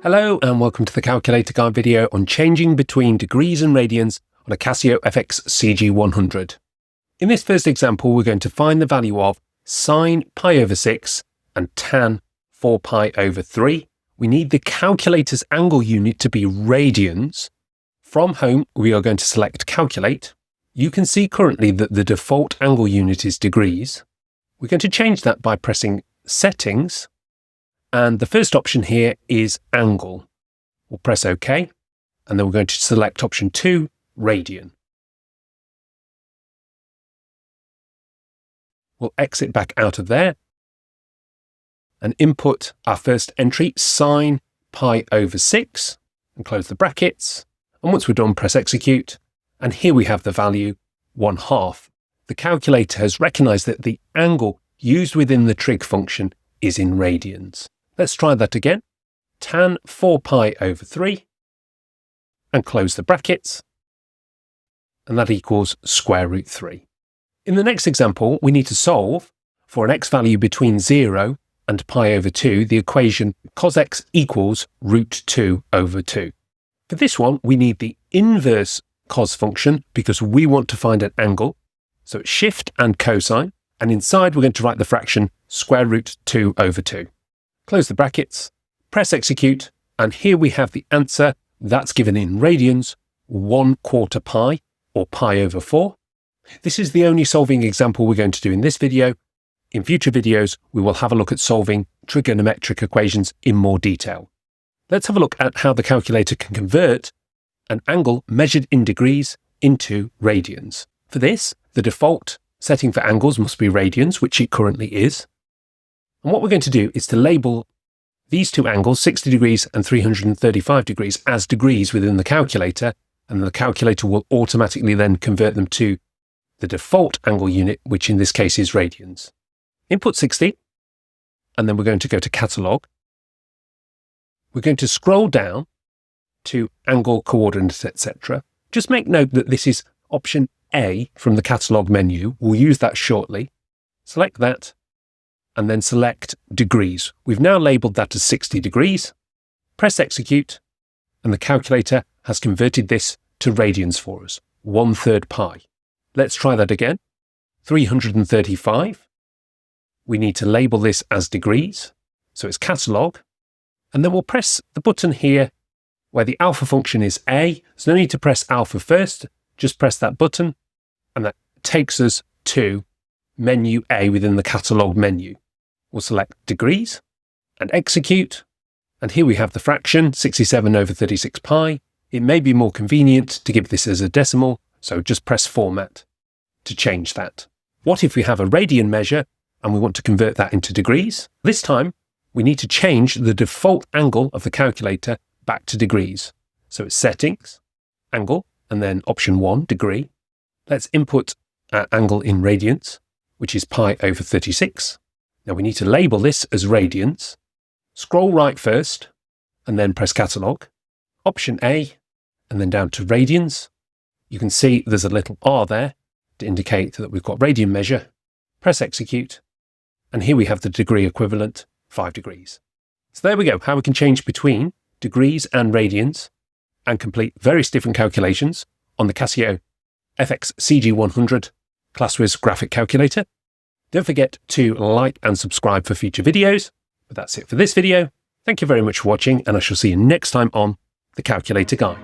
Hello and welcome to the Calculator Guide video on changing between degrees and radians on a Casio fx-CG100. In this first example, we're going to find the value of sine pi over 6 and tan 4 pi over 3. We need the calculator's angle unit to be radians. From home, we are going to select calculate. You can see currently that the default angle unit is degrees. We're going to change that by pressing settings. And the first option here is angle. We'll press OK, and then we're going to select option 2, radian. We'll exit back out of there and input our first entry, sine pi over 6, and close the brackets. And once we're done, press execute. And here we have the value 1/2. The calculator has recognized that the angle used within the trig function is in radians. Let's try that again. Tan 4 pi over 3, and close the brackets, and that equals square root 3. In the next example, we need to solve for an x value between 0 and pi over 2, the equation cos x equals root 2 over 2. For this one, we need the inverse cos function because we want to find an angle. So it's shift and cosine, and inside we're going to write the fraction square root 2 over 2. Close the brackets, press execute, and here we have the answer. That's given in radians, 1/4 pi, or pi over 4. This is the only solving example we're going to do in this video. In future videos, we will have a look at solving trigonometric equations in more detail. Let's have a look at how the calculator can convert an angle measured in degrees into radians. For this, the default setting for angles must be radians, which it currently is. And what we're going to do is to label these two angles, 60 degrees and 335 degrees, as degrees within the calculator, and the calculator will automatically then convert them to the default angle unit, which in this case is radians. Input 60, and then we're going to go to Catalog. We're going to scroll down to angle, coordinates, etc. Just make note that this is option A from the Catalog menu. We'll use that shortly. Select that, and then select degrees. We've now labelled that as 60 degrees. Press execute, and the calculator has converted this to radians for us, 1/3 pi. Let's try that again. 335. We need to label this as degrees, so it's Catalog, and then we'll press the button here where the alpha function is A. There's no need to press alpha first, just press that button, and that takes us to menu A within the Catalog menu. We'll select degrees and execute. And here we have the fraction 67 over 36 pi. It may be more convenient to give this as a decimal, so just press format to change that. What if we have a radian measure and we want to convert that into degrees? This time we need to change the default angle of the calculator back to degrees. So it's settings, angle, and then option 1, degree. Let's input our angle in radians, which is pi over 36. Now we need to label this as radians. Scroll right first, and then press Catalog. Option A, and then down to radians. You can see there's a little R there to indicate that we've got radian measure. Press execute, and here we have the degree equivalent, 5 degrees. So there we go, how we can change between degrees and radians and complete various different calculations on the Casio fx-CG100 Classwiz Graphic Calculator. Don't forget to like and subscribe for future videos. But that's it for this video. Thank you very much for watching, and I shall see you next time on the Calculator Guide.